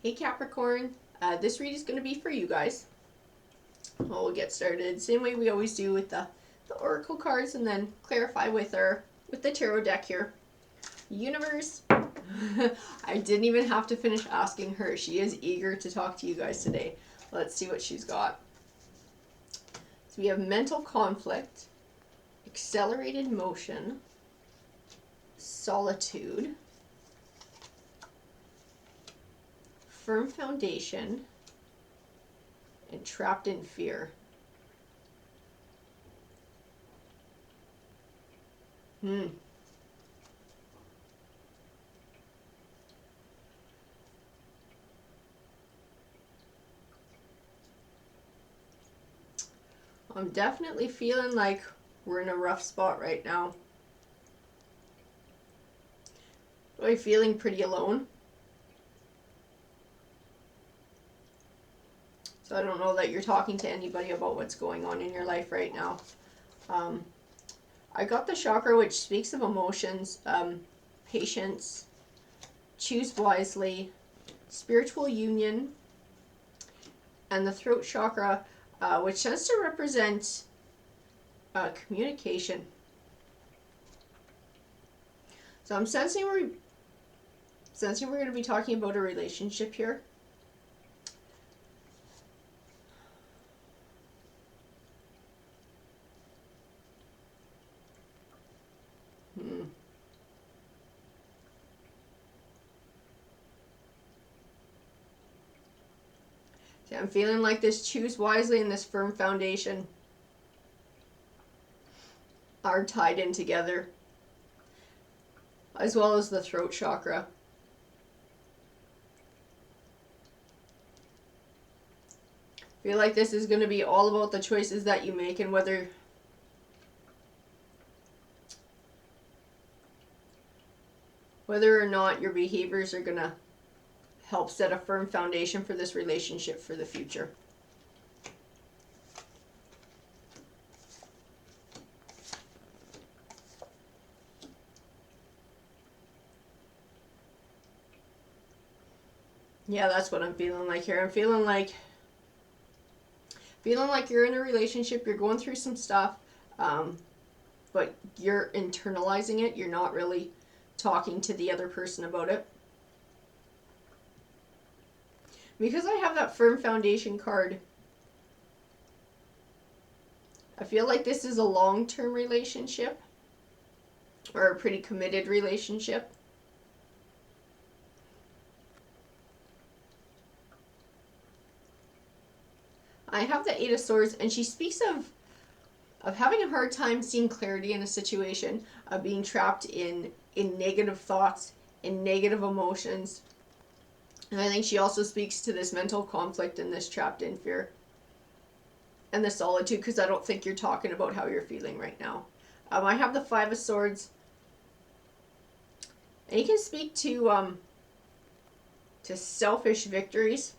Hey Capricorn, this read is going to be for you guys. Well, we'll get started same way we always do with the oracle cards, and then clarify with the tarot deck here. Universe, I didn't even have to finish asking her. She is eager to talk to you guys today. Let's see what she's got. So we have mental conflict, accelerated motion, solitude, firm foundation, and trapped in fear. I'm definitely feeling like we're in a rough spot right now. Really feeling pretty alone. So I don't know that you're talking to anybody about what's going on in your life right now. I got the chakra which speaks of emotions, patience, choose wisely, spiritual union, and the throat chakra, which tends to represent communication. So I'm sensing we're going to be talking about a relationship here. See, I'm feeling like this choose wisely and this firm foundation are tied in together, as well as the throat chakra. I feel like this is going to be all about the choices that you make and whether or not your behaviors are going to help set a firm foundation for this relationship for the future. Yeah, that's what I'm feeling like here. I'm feeling like you're in a relationship, you're going through some stuff, but you're internalizing it. You're not really talking to the other person about it. Because I have that firm foundation card, I feel like this is a long-term relationship or a pretty committed relationship. I have the Eight of Swords, and she speaks of having a hard time seeing clarity in a situation, of being trapped in negative thoughts, in negative emotions. And I think she also speaks to this mental conflict and this trapped in fear. And the solitude, because I don't think you're talking about how you're feeling right now. I have the Five of Swords. And you can speak to selfish victories.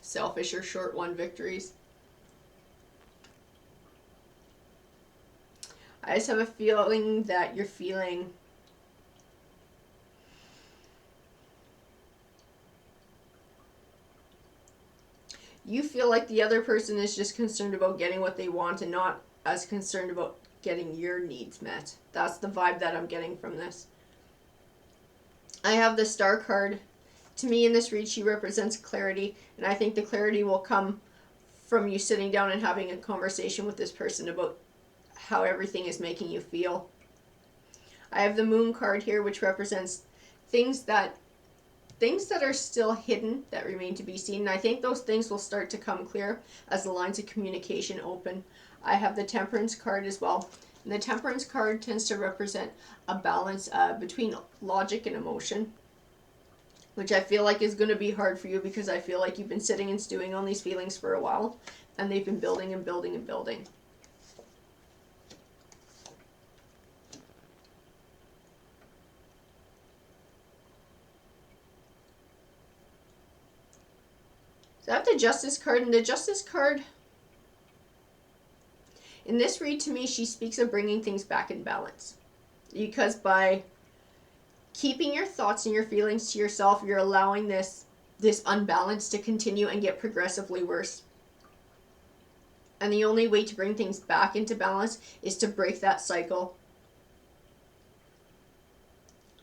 Selfish or short one victories. I just have a feeling that you're feeling you feel like the other person is just concerned about getting what they want and not as concerned about getting your needs met. That's the vibe that I'm getting from this. I have the Star card. To me, in this read, she represents clarity, and I think the clarity will come from you sitting down and having a conversation with this person about how everything is making you feel. I have the Moon card here, which represents things that are still hidden, that remain to be seen. And I think those things will start to come clear as the lines of communication open. I have the Temperance card as well. And the Temperance card tends to represent a balance between logic and emotion, which I feel like is going to be hard for you, because I feel like you've been sitting and stewing on these feelings for a while, and they've been building and building and building. So I have the Justice card, and the Justice card, in this read, to me, she speaks of bringing things back in balance. Because by keeping your thoughts and your feelings to yourself, you're allowing this unbalance to continue and get progressively worse. And the only way to bring things back into balance is to break that cycle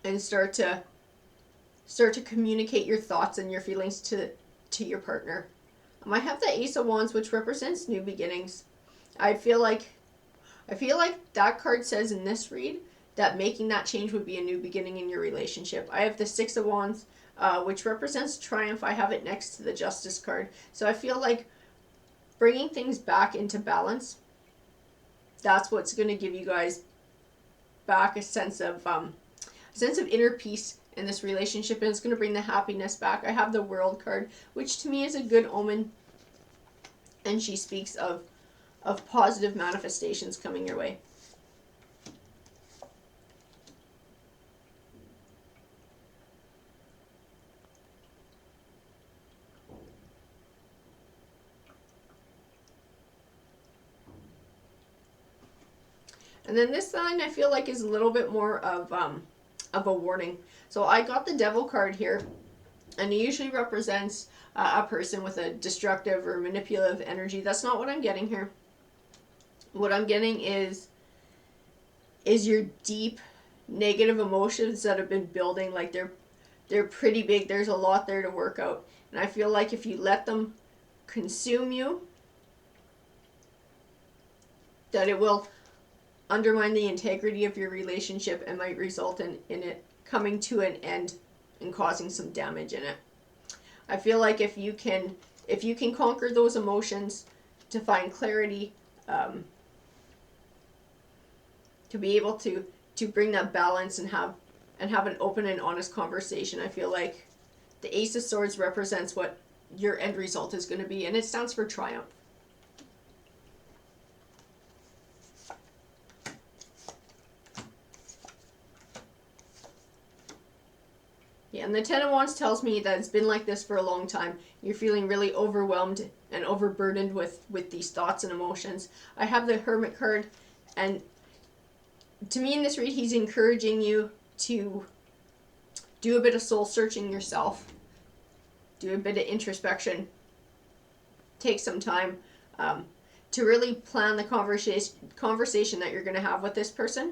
and start to communicate your thoughts and your feelings to your partner. I have the Ace of Wands, which represents new beginnings. I feel like that card says in this read that making that change would be a new beginning in your relationship. I have the Six of Wands, which represents triumph. I have it next to the Justice card. So I feel like bringing things back into balance, that's what's going to give you guys back a sense of inner peace in this relationship, and it's going to bring the happiness back. I have the World card, which to me is a good omen, and she speaks of positive manifestations coming your way. And then this line I feel like is a little bit more of a warning. So I got the Devil card here, and it usually represents a person with a destructive or manipulative energy. That's not what I'm getting here. What I'm getting is your deep negative emotions that have been building. Like they're pretty big. There's a lot there to work out. And I feel like if you let them consume you, that it will undermine the integrity of your relationship and might result in it coming to an end and causing some damage in it. I feel like if you can conquer those emotions to find clarity, to be able to bring that balance and have an open and honest conversation, I feel like the Ace of Swords represents what your end result is going to be, and it stands for triumph. Yeah, and the Ten of Wands tells me that it's been like this for a long time. You're feeling really overwhelmed and overburdened with these thoughts and emotions. I have the Hermit card, and to me in this read, he's encouraging you to do a bit of soul searching yourself, do a bit of introspection, take some time to really plan the conversation that you're going to have with this person,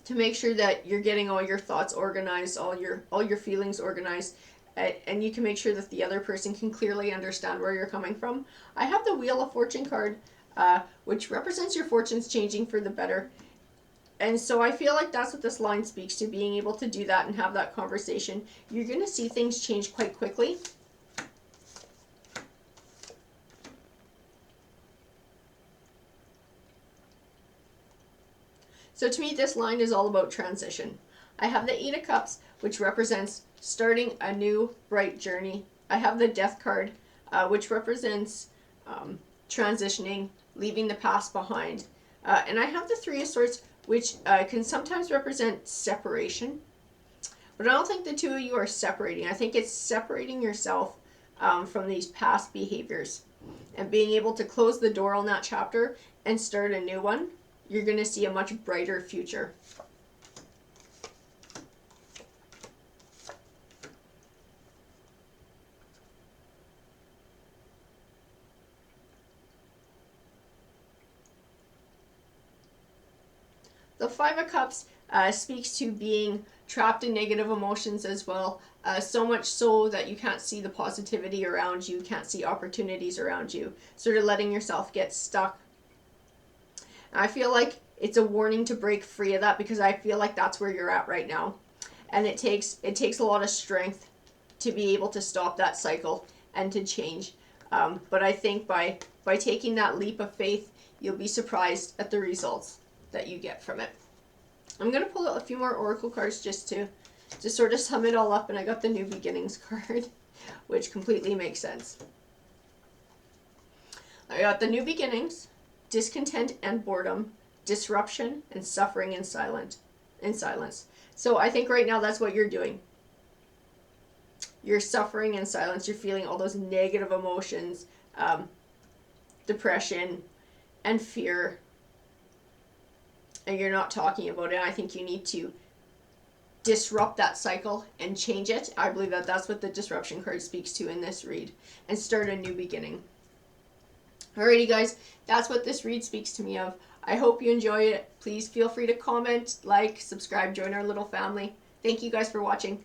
to make sure that you're getting all your thoughts organized, all your feelings organized, and you can make sure that the other person can clearly understand where you're coming from. I have the Wheel of Fortune card, which represents your fortunes changing for the better. And so I feel like that's what this line speaks to, being able to do that and have that conversation. You're going to see things change quite quickly. So to me, this line is all about transition. I have the Eight of Cups, which represents starting a new bright journey. I have the Death card, which represents transitioning, leaving the past behind. And I have the Three of Swords, which can sometimes represent separation. But I don't think the two of you are separating. I think it's separating yourself from these past behaviors and being able to close the door on that chapter and start a new one. You're going to see a much brighter future. The Five of Cups speaks to being trapped in negative emotions as well, so much so that you can't see the positivity around you, can't see opportunities around you, sort of letting yourself get stuck. I feel like it's a warning to break free of that, because I feel like that's where you're at right now. And it takes a lot of strength to be able to stop that cycle and to change. But I think by taking that leap of faith, you'll be surprised at the results that you get from it. I'm going to pull out a few more Oracle cards just to sort of sum it all up, and I got the New Beginnings card, which completely makes sense. I got the New Beginnings, discontent and boredom, disruption and suffering in silence. So I think right now that's what you're doing. You're suffering in silence. You're feeling all those negative emotions, depression and fear, and you're not talking about it. I think you need to disrupt that cycle and change it. I believe that that's what the disruption card speaks to in this read, and start a new beginning. Alrighty guys, that's what this read speaks to me of. I hope you enjoy it. Please feel free to comment, like, subscribe, join our little family. Thank you guys for watching.